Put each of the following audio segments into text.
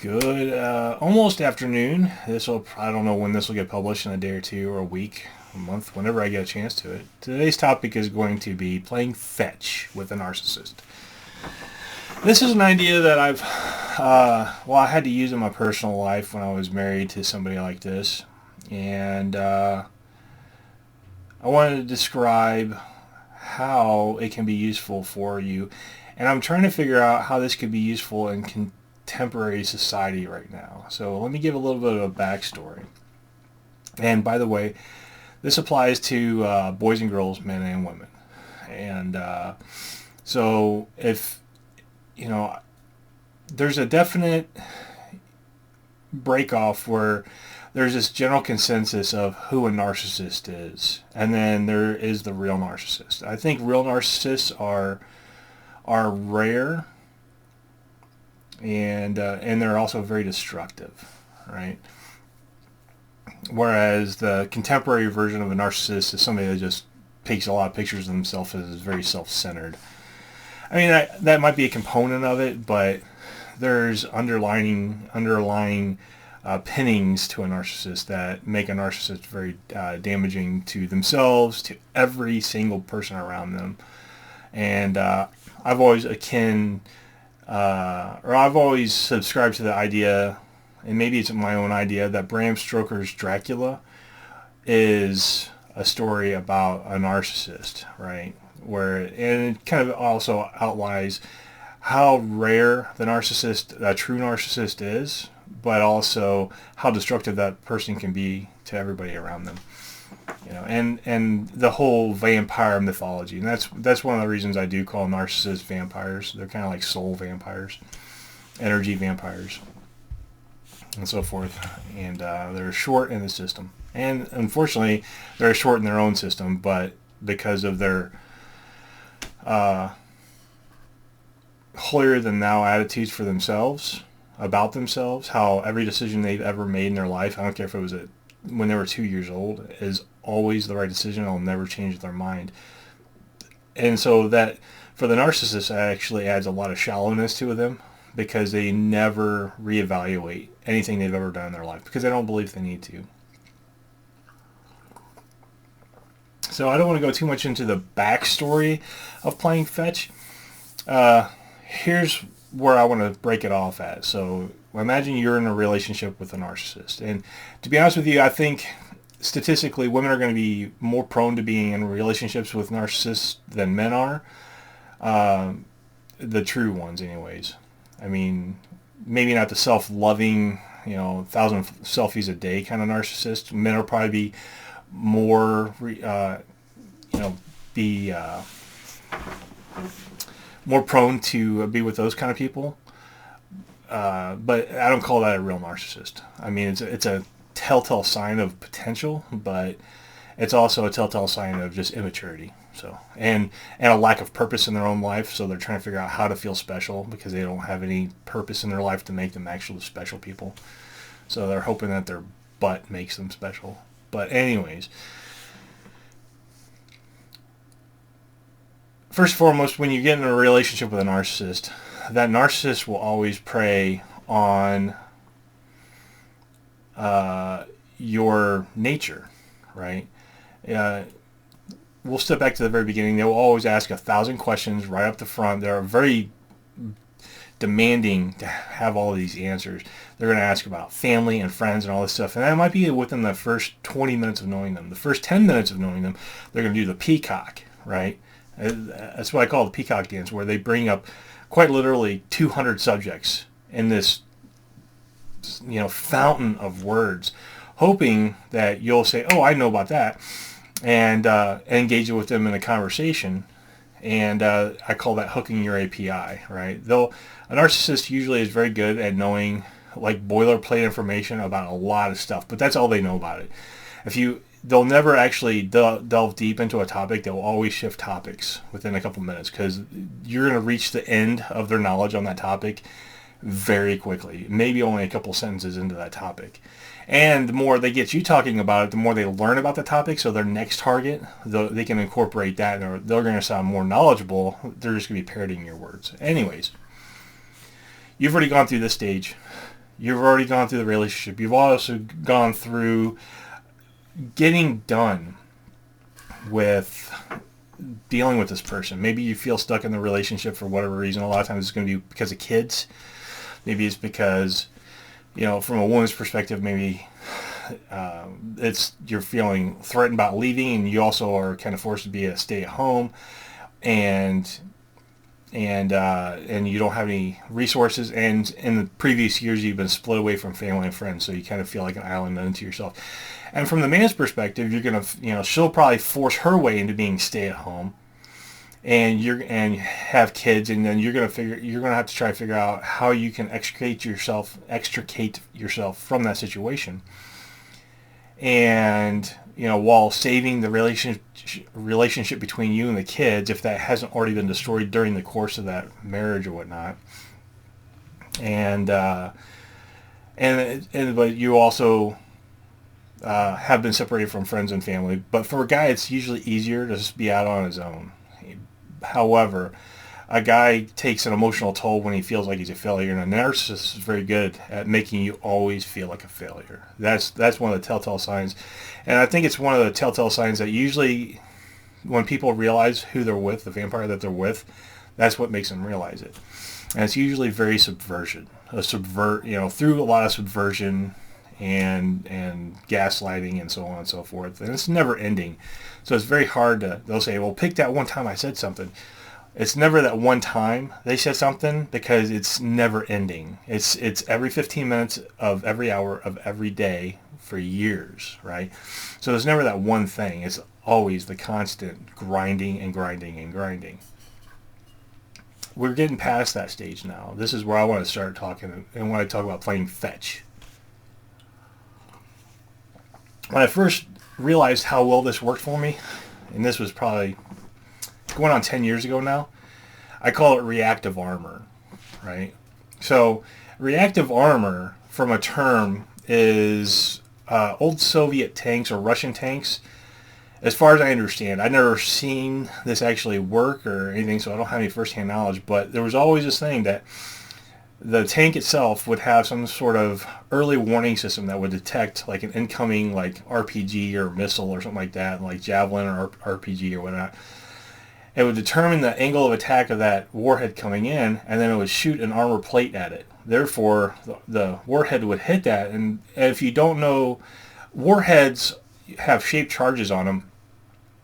Good, almost afternoon. I don't know when this will get published, in a day or two or a week, a month, whenever I get a chance to it. Today's topic is going to be playing fetch with a narcissist. This is an idea that I had to use in my personal life when I was married to somebody like this. And I wanted to describe how it can be useful for you. And I'm trying to figure out how this could be useful in contemporary society right now. So let me give a little bit of a backstory. And by the way, this applies to boys and girls, men and women. And so if, there's a definite break off where there's this general consensus of who a narcissist is. And then there is the real narcissist. I think real narcissists are rare, and they're also very destructive, right? Whereas the contemporary version of a narcissist is somebody that just takes a lot of pictures of themselves and is very self-centered. I mean, that might be a component of it, but there's underlying pinnings to a narcissist that make a narcissist very damaging to themselves, to every single person around them. And I've always subscribed to the idea, and maybe it's my own idea, that Bram Stoker's Dracula is a story about a narcissist, right? And it kind of also outlines how rare a true narcissist is, but also how destructive that person can be to everybody around them. And the whole vampire mythology, and that's one of the reasons I do call narcissists vampires. They're kind of like soul vampires, energy vampires, and so forth. And they're short in the system, and unfortunately, they're short in their own system. But because of their holier than thou attitudes for themselves, about themselves, how every decision they've ever made in their life, I don't care if it was when they were 2 years old, is always the right decision. I'll never change their mind. And so that, for the narcissist, that actually adds a lot of shallowness to them, because they never reevaluate anything they've ever done in their life because they don't believe they need to. So I don't want to go too much into the backstory of playing fetch. Here's where I want to break it off at. So imagine you're in a relationship with a narcissist. And to be honest with you, I think statistically women are going to be more prone to being in relationships with narcissists than men are. The true ones anyways. I mean, maybe not the self-loving, 1,000 selfies a day kind of narcissist. Men will probably be more, more prone to be with those kind of people. But I don't call that a real narcissist. I mean, it's a telltale sign of potential, but it's also a telltale sign of just immaturity. So, and a lack of purpose in their own life. So they're trying to figure out how to feel special because they don't have any purpose in their life to make them actually special people. So they're hoping that their butt makes them special. But anyways, first and foremost, when you get in a relationship with a narcissist, that narcissist will always prey on your nature, right? We'll step back to the very beginning. They will always ask 1,000 questions right up the front. They're very demanding to have all of these answers. They're going to ask about family and friends and all this stuff. And that might be within the first 20 minutes of knowing them. The first 10 minutes of knowing them, they're going to do the peacock, right? That's what I call the peacock dance, where they bring up quite literally 200 subjects in this, fountain of words, hoping that you'll say, "Oh, I know about that," and engage with them in a conversation. And I call that hooking your API, right? A narcissist usually is very good at knowing like boilerplate information about a lot of stuff, but that's all they know about it. They'll never actually delve deep into a topic. They'll always shift topics within a couple minutes because you're going to reach the end of their knowledge on that topic very quickly, maybe only a couple sentences into that topic. And the more they get you talking about it, the more they learn about the topic. So their next target, they can incorporate that, and they're going to sound more knowledgeable. They're just going to be parroting your words. Anyways, you've already gone through this stage. You've already gone through the relationship. You've also gone through getting done with dealing with this person. Maybe you feel stuck in the relationship for whatever reason. A lot of times it's going to be because of kids. Maybe it's because, from a woman's perspective, maybe it's you're feeling threatened about leaving, and you also are kind of forced to be a stay-at-home, and you don't have any resources, and in the previous years you've been split away from family and friends, so you kind of feel like an island unto yourself. And from the man's perspective, you're gonna, she'll probably force her way into being stay-at-home, and have kids, and then you're gonna have to try to figure out how you can extricate yourself from that situation, and while saving the relationship between you and the kids, if that hasn't already been destroyed during the course of that marriage or whatnot. But you also have been separated from friends and family. But for a guy, it's usually easier to just be out on his own. However, a guy takes an emotional toll when he feels like he's a failure, and a narcissist is very good at making you always feel like a failure. That's one of the telltale signs, and I think it's one of the telltale signs that usually, when people realize who they're with, the vampire that they're with, that's what makes them realize it. And it's usually very through a lot of subversion and gaslighting and so on and so forth, and it's never ending. So it's very hard they'll say, well, pick that one time I said something. It's never that one time they said something, because it's never ending. It's every 15 minutes of every hour of every day for years, right? So there's never that one thing. It's always the constant grinding and grinding and grinding. We're getting past that stage now. This is where I want to start talking, and when I talk about playing fetch. When I first realized how well this worked for me, and this was probably going on 10 years ago now, I call it reactive armor, right? So reactive armor, from a term, is old Soviet tanks or Russian tanks. As far as I understand, I've never seen this actually work or anything, so I don't have any first-hand knowledge, but there was always this thing that the tank itself would have some sort of early warning system that would detect like an incoming RPG or missile or something like that, like Javelin or RPG or whatnot. It would determine the angle of attack of that warhead coming in, and then it would shoot an armor plate at it. Therefore, the warhead would hit that, and if you don't know, warheads have shaped charges on them,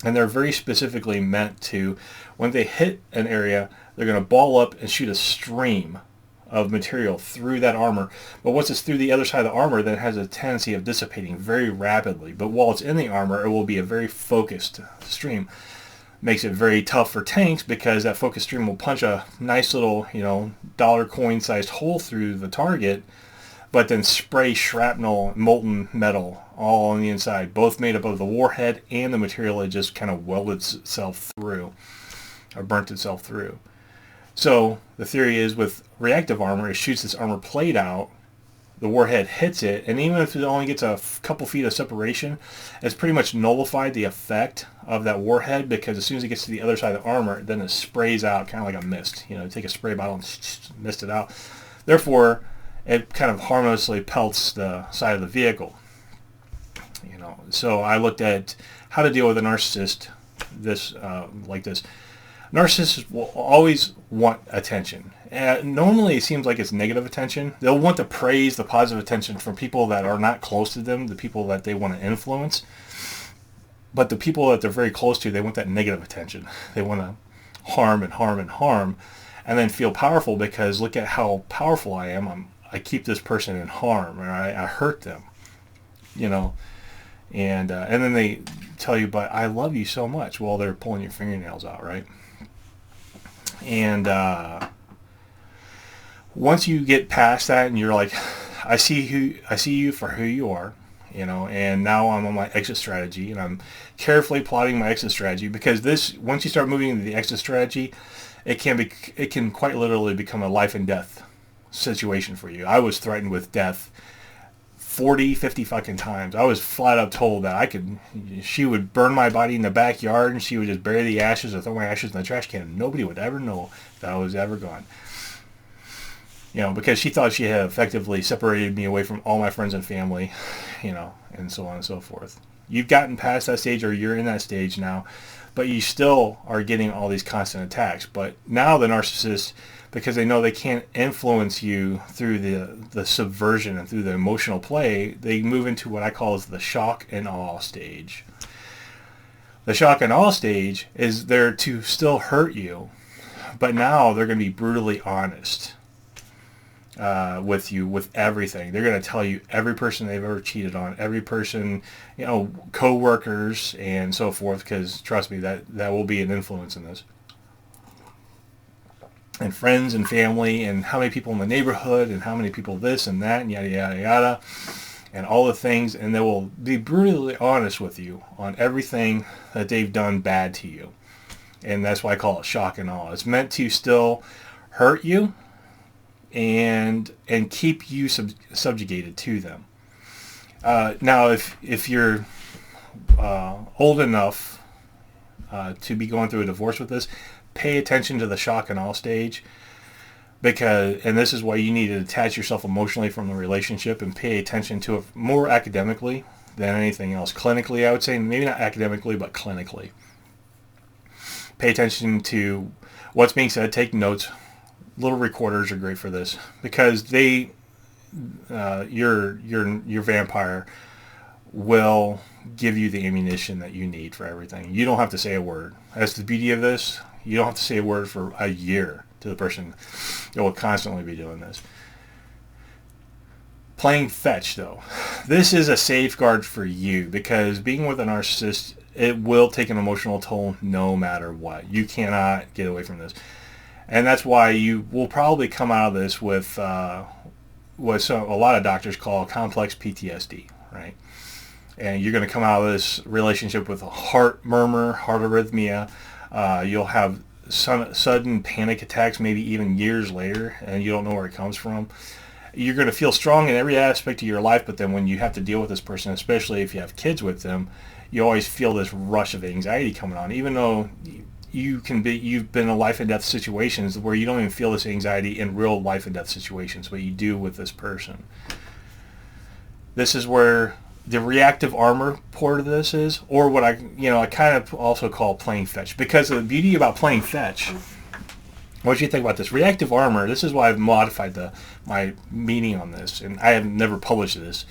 and they're very specifically meant to, when they hit an area, they're going to ball up and shoot a stream of material through that armor. But once it's through the other side of the armor, then it has a tendency of dissipating very rapidly. But while it's in the armor, it will be a very focused stream. Makes it very tough for tanks, because that focused stream will punch a nice little, dollar coin sized hole through the target, but then spray shrapnel, molten metal all on the inside, both made up of the warhead and the material it just kind of welded itself through or burnt itself through. So the theory is, with reactive armor, it shoots this armor plate out, the warhead hits it, and even if it only gets a couple feet of separation, it's pretty much nullified the effect of that warhead, because as soon as it gets to the other side of the armor, then it sprays out kind of like a mist. Take a spray bottle and mist it out. Therefore, it kind of harmlessly pelts the side of the vehicle. So I looked at how to deal with a narcissist like this. Narcissists will always want attention. Normally it seems like it's negative attention. They'll want the praise, the positive attention from people that are not close to them, the people that they want to influence. But the people that they're very close to, they want that negative attention. They want to harm and harm and harm, and then feel powerful, because look at how powerful I am. I keep this person in harm, or I hurt them, and then they tell you, but I love you so much, while they're pulling your fingernails out, right? And once you get past that, and you're like, I see you for who you are, and now I'm on my exit strategy, and I'm carefully plotting my exit strategy, because once you start moving into the exit strategy, it can quite literally become a life and death situation for you. I was threatened with death 40, 50 fucking times. I was flat out told that she would burn my body in the backyard, and she would just bury the ashes or throw my ashes in the trash can. Nobody would ever know that I was ever gone. because she thought she had effectively separated me away from all my friends and family, and so on and so forth. You've gotten past that stage, or you're in that stage now, but you still are getting all these constant attacks. But now the narcissist, because they know they can't influence you through the subversion and through the emotional play, they move into what I call is the shock and awe stage. The shock and awe stage is there to still hurt you, but now they're going to be brutally honest with you, with everything. They're going to tell you every person they've ever cheated on, every person, co-workers and so forth, because trust me, that will be an influence in this. And friends and family and how many people in the neighborhood and how many people this and that and yada, yada, yada, and all the things. And they will be brutally honest with you on everything that they've done bad to you. And that's why I call it shock and awe. It's meant to still hurt you and keep you subjugated to them. Now, if you're old enough to be going through a divorce with this, pay attention to the shock and awe stage, and this is why you need to detach yourself emotionally from the relationship and pay attention to it more academically than anything else. Clinically, I would say, maybe not academically, but clinically. Pay attention to what's being said. Take notes. Little recorders are great for this because your vampire will give you the ammunition that you need for everything. You don't have to say a word. That's the beauty of this. You don't have to say a word for a year to the person that will constantly be doing this. Playing fetch, though. This is a safeguard for you because being with a narcissist, it will take an emotional toll no matter what. You cannot get away from this. And that's why you will probably come out of this with what a lot of doctors call complex PTSD, right? And you're going to come out of this relationship with a heart murmur, heart arrhythmia. You'll have sudden panic attacks, maybe even years later, and you don't know where it comes from. You're going to feel strong in every aspect of your life, but then when you have to deal with this person, especially if you have kids with them, you always feel this rush of anxiety coming on, even though you've been in life and death situations where you don't even feel this anxiety in real life and death situations, but you do with this person. This is where the reactive armor part of this is, or what I kind of also call playing fetch, because the beauty about playing fetch. What do you think about this? Reactive armor, this is why I've modified my meaning on this, and I have never published this,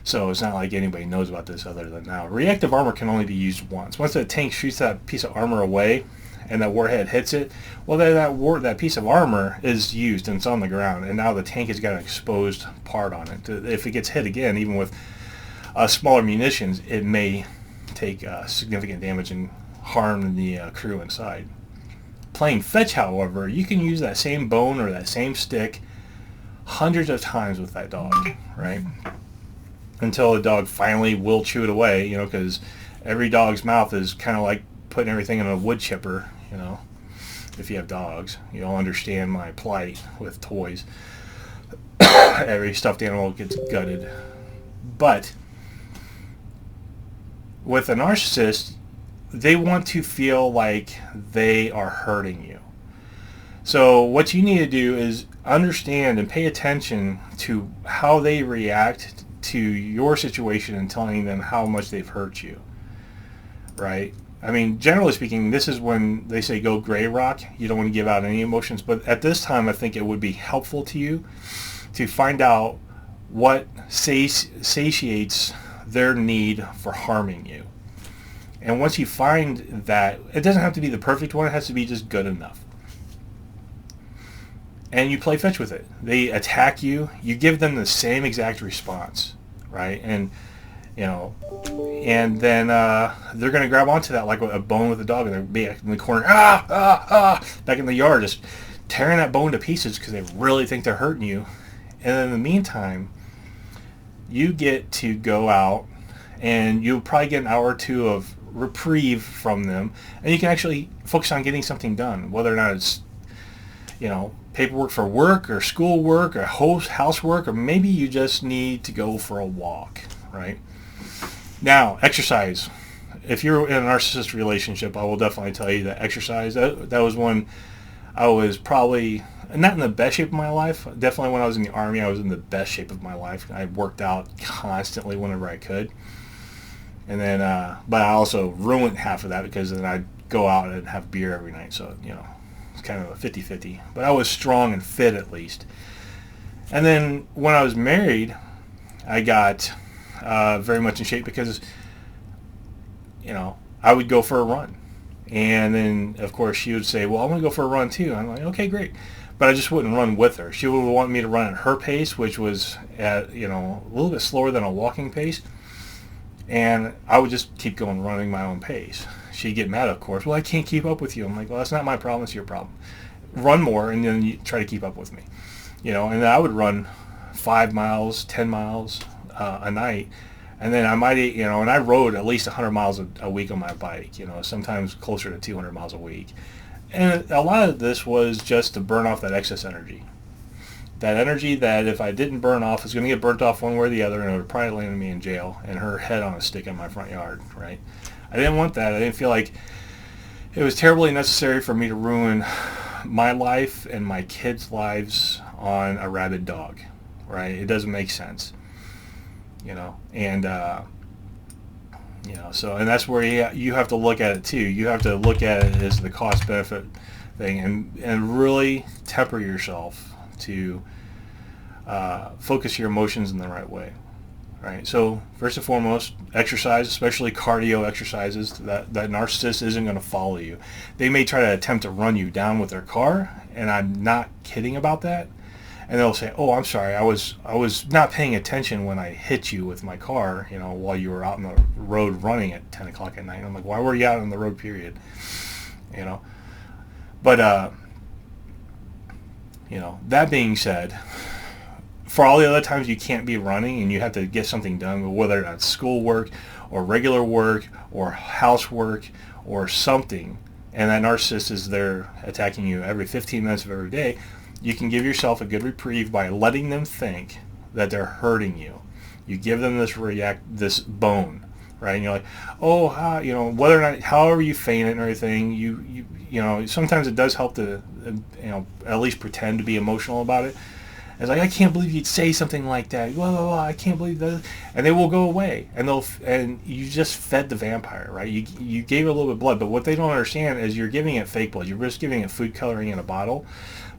so it's not like anybody knows about this other than now. Reactive armor can only be used once. Once the tank shoots that piece of armor away and that warhead hits it, well, then that piece of armor is used and it's on the ground, and now the tank has got an exposed part on it. If it gets hit again, even with smaller munitions, it may take significant damage and harm the crew inside. Playing fetch, however, you can use that same bone or that same stick hundreds of times with that dog, right? Until the dog finally will chew it away, because every dog's mouth is kind of like putting everything in a wood chipper, if you have dogs. You'll understand my plight with toys. Every stuffed animal gets gutted. But with a narcissist, they want to feel like they are hurting you. So what you need to do is understand and pay attention to how they react to your situation and telling them how much they've hurt you, right? I mean, generally speaking, this is when they say go gray rock. You don't want to give out any emotions, but at this time, I think it would be helpful to you to find out what satiates their need for harming you. And once you find that, it doesn't have to be the perfect one, it has to be just good enough. And you play fetch with it. They attack you, you give them the same exact response, right? And and then they're going to grab onto that like a bone with a dog, and they'll be in the corner, back in the yard, just tearing that bone to pieces because they really think they're hurting you. And then in the meantime, you get to go out, and you'll probably get an hour or two of reprieve from them, and you can actually focus on getting something done, whether or not it's paperwork for work or school work or housework, or maybe you just need to go for a walk, right? Now, exercise. If you're in a narcissist relationship, I will definitely tell you that exercise, that was one I was probably not in the best shape of my life. Definitely when I was in the Army, I was in the best shape of my life. I worked out constantly whenever I could. And then, but I also ruined half of that because then I'd go out and have beer every night. So, it's kind of a 50-50. But I was strong and fit at least. And then when I was married, I got very much in shape because, I would go for a run. And then, of course, she would say, well, I want to go for a run too. I'm like, okay, great. But I just wouldn't run with her. She would want me to run at her pace, which was at, a little bit slower than a walking pace. And I would just keep going running my own pace. She'd get mad, of course. Well, I can't keep up with you. I'm like, well, that's not my problem. It's your problem. Run more, and then you try to keep up with me. And I would run 5 miles, 10 miles a night. And then I might, and I rode at least 100 miles a week on my bike, sometimes closer to 200 miles a week. And a lot of this was just to burn off that excess energy. That energy that if I didn't burn off, it's going to get burnt off one way or the other, and it would probably land me in jail and her head on a stick in my front yard, right? I didn't want that. I didn't feel like it was terribly necessary for me to ruin my life and my kids' lives on a rabid dog, right? It doesn't make sense. And and that's where you have to look at it too. You have to look at it as the cost benefit thing, and really temper yourself to focus your emotions in the right way, right? So first and foremost, exercise, especially cardio exercises. That narcissist isn't going to follow you. They may try to attempt to run you down with their car, and I'm not kidding about that. And they'll say, "Oh, I'm sorry. I was not paying attention when I hit you with my car, while you were out on the road running at 10 o'clock at night." And I'm like, "Why were you out on the road, period?" But, that being said, for all the other times you can't be running and you have to get something done, whether that's schoolwork or regular work or housework or something, and that narcissist is there attacking you every 15 minutes of every day, you can give yourself a good reprieve by letting them think that they're hurting you. You give them this bone, right? And you're like, oh, whether or not, however you feign it and everything, you sometimes it does help to, at least pretend to be emotional about it. It's like, I can't believe you'd say something like that. Blah, blah, blah, I can't believe that. And they will go away, and you just fed the vampire, right? You gave it a little bit of blood, but what they don't understand is you're giving it fake blood. You're just giving it food coloring in a bottle,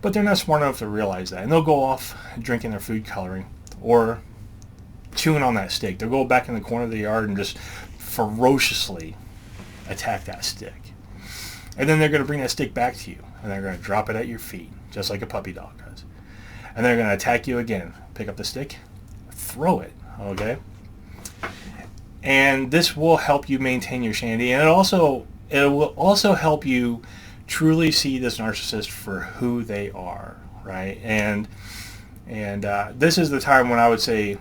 but they're not smart enough to realize that, and they'll go off drinking their food coloring or chewing on that stick. They'll go back in the corner of the yard and just ferociously attack that stick. And then they're going to bring that stick back to you, and they're going to drop it at your feet, just like a puppy dog does. And they're going to attack you again. Pick up the stick, throw it, okay? And this will help you maintain your sanity, and it will also help you truly see this narcissist for who they are, right? And this is the time when I would say,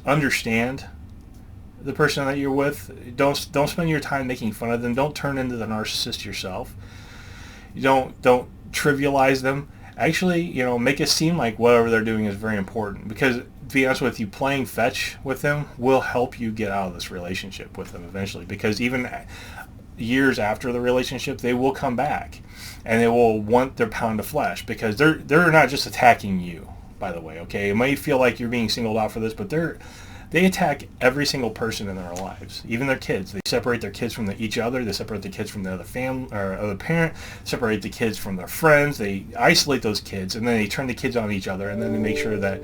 understand the person that you're with. Don't spend your time making fun of them. Don't turn into the narcissist yourself. Don't trivialize them. Actually, make it seem like whatever they're doing is very important, because to be honest with you, playing fetch with them will help you get out of this relationship with them eventually, because even years after the relationship, they will come back and they will want their pound of flesh, because they're not just attacking you, by the way, okay? It may feel like you're being singled out for this, but they attack every single person in their lives, even their kids. They separate their kids from each other. They separate the kids from the other family or other parent. Separate the kids from their friends. They isolate those kids, and then they turn the kids on each other, and then they make sure that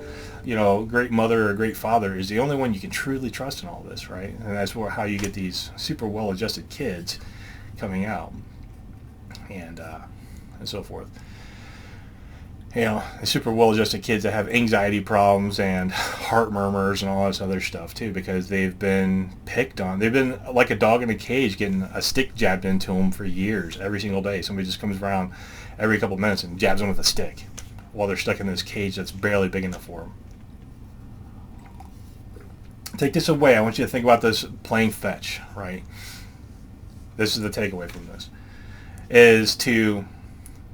great mother or great father is the only one you can truly trust in all this, right? And that's how you get these super well-adjusted kids coming out, and so forth. The super well-adjusted kids that have anxiety problems and heart murmurs and all this other stuff too, because they've been picked on. They've been like a dog in a cage getting a stick jabbed into them for years, every single day. Somebody just comes around every couple of minutes and jabs them with a stick while they're stuck in this cage that's barely big enough for them. Take this away. I want you to think about this playing fetch, right? This is the takeaway from this, is to...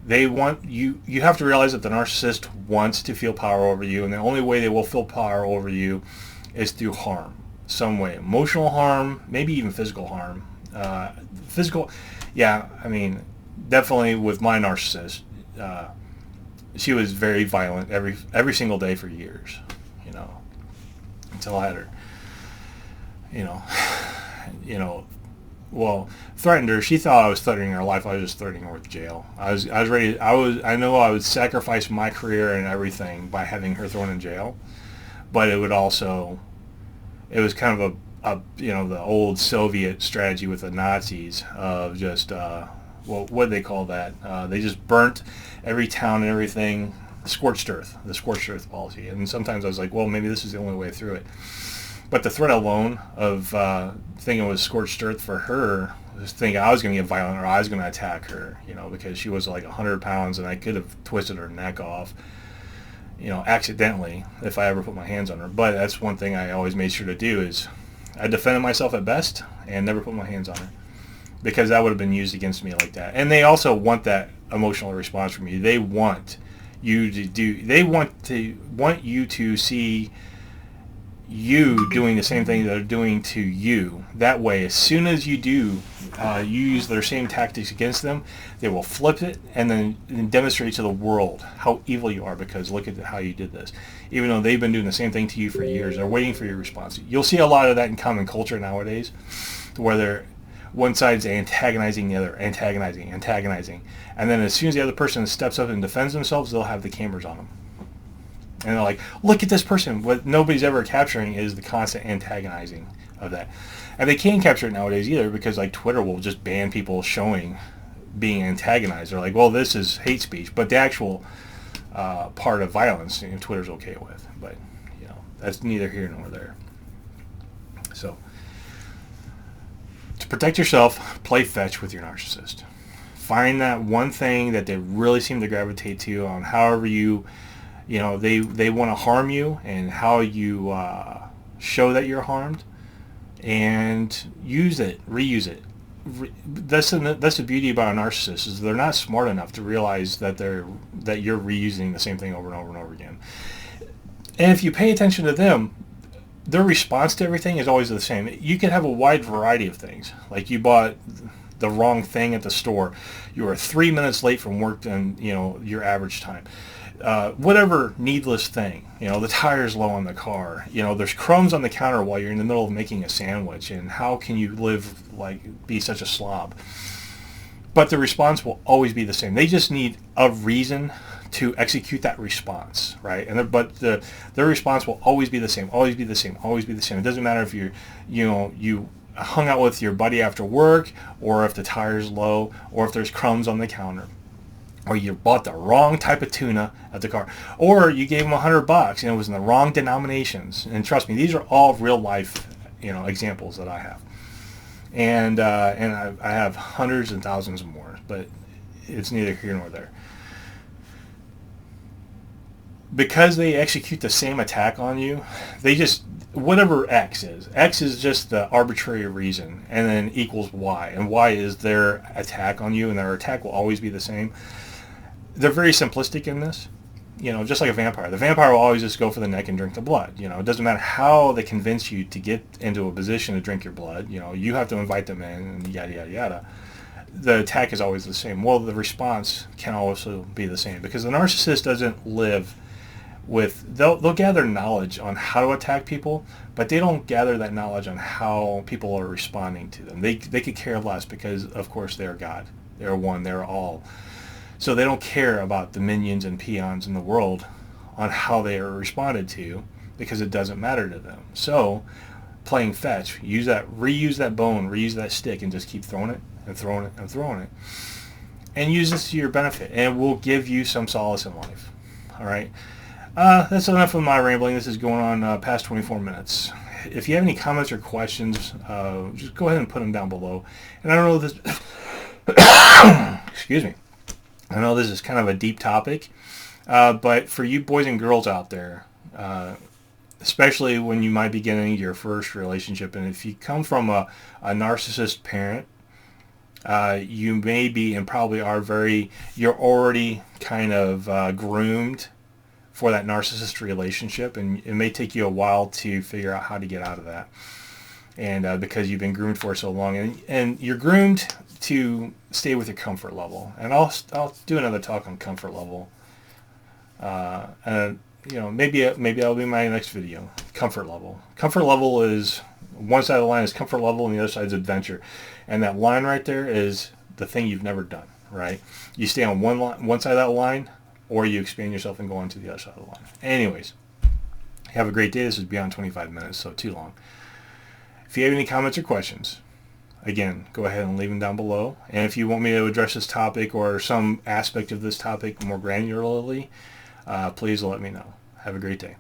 They want you have to realize that the narcissist wants to feel power over you, and the only way they will feel power over you is through harm, some way. Emotional harm, maybe even physical harm. Definitely with my narcissist, she was very violent every single day for years, you know, until I had her, you know, you know, well, threatened her. She thought I was threatening her life. I was just threatening her with jail. I was ready. I know I would sacrifice my career and everything by having her thrown in jail, but it would also, it was kind of a you know, the old Soviet strategy with the Nazis of just well, what do they call that? They just burnt every town and everything, scorched earth, the scorched earth policy. And sometimes I was like, well, maybe this is the only way through it. But the threat alone of thinking it was scorched earth for her, just thinking I was going to get violent or I was going to attack her, you know, because she was like 100 pounds and I could have twisted her neck off, you know, accidentally if I ever put my hands on her. But that's one thing I always made sure to do is I defended myself at best and never put my hands on her, because that would have been used against me like that. And they also want that emotional response from you. They want you to do. They want you to see you doing the same thing they're doing to you. That way, as soon as you do, you use their same tactics against them, they will flip it and then demonstrate to the world how evil you are, because look at how you did this. Even though they've been doing the same thing to you for years, they're waiting for your response. You'll see a lot of that in common culture nowadays, where one side's antagonizing the other, antagonizing, and then as soon as the other person steps up and defends themselves, they'll have the cameras on them. And they're like, look at this person. What nobody's ever capturing is the constant antagonizing of that. And they can't capture it nowadays either, because like Twitter will just ban people showing being antagonized. They're like, well, this is hate speech. But the actual part of violence, you know, Twitter's okay with. But, you know, that's neither here nor there. So, to protect yourself, play fetch with your narcissist. Find that one thing that they really seem to gravitate to on however you know, they want to harm you, and how you show that you're harmed, and use it, reuse it. That's the beauty about a narcissist, is they're not smart enough to realize that you're reusing the same thing over and over and over again. And if you pay attention to them, their response to everything is always the same. You can have a wide variety of things. Like you bought the wrong thing at the store, you were 3 minutes late from work than, you know, your average time. Whatever needless thing, you know, the tire's low on the car, you know, there's crumbs on the counter while you're in the middle of making a sandwich, and how can you be such a slob? But the response will always be the same. They just need a reason to execute that response, right? And their response will always be the same, always be the same, always be the same. It doesn't matter if you hung out with your buddy after work, or if the tire's low, or if there's crumbs on the counter, or you bought the wrong type of tuna at the car, or you gave them $100 and it was in the wrong denominations. And trust me, these are all real life, you know, examples that I have, and I have hundreds and thousands more, but it's neither here nor there. Because they execute the same attack on you, they just, whatever X is just the arbitrary reason, and then equals Y, and Y is their attack on you, and their attack will always be the same. They're very simplistic in this, you know, just like a vampire. The vampire will always just go for the neck and drink the blood. You know, it doesn't matter how they convince you to get into a position to drink your blood. You know, you have to invite them in, and yada, yada, yada. The attack is always the same. Well, the response can also be the same, because the narcissist doesn't live with, they'll gather knowledge on how to attack people, but they don't gather that knowledge on how people are responding to them. They could care less, because, of course, they're God. They're one. They're all. So they don't care about the minions and peons in the world on how they are responded to, because it doesn't matter to them. So playing fetch, reuse that bone, reuse that stick, and just keep throwing it and throwing it and throwing it. And use this to your benefit, and it will give you some solace in life. All right? That's enough of my rambling. This is going on past 24 minutes. If you have any comments or questions, just go ahead and put them down below. And I don't know this... Excuse me. I know this is kind of a deep topic, but for you boys and girls out there, especially when you might be getting your first relationship, and if you come from a narcissist parent, you may be and probably are you're already kind of groomed for that narcissist relationship, and it may take you a while to figure out how to get out of that. And because you've been groomed for so long, and you're groomed to stay with your comfort level. And I'll do another talk on comfort level And maybe that'll be my next video. Comfort level. Comfort level is one side of the line is comfort level, and the other side is adventure. And that line right there is the thing you've never done. Right? You stay on one side of that line, or you expand yourself and go on to the other side of the line. Anyways, have a great day. This is beyond 25 minutes, so too long. If you have any comments or questions, again, go ahead and leave them down below. And if you want me to address this topic or some aspect of this topic more granularly, please let me know. Have a great day.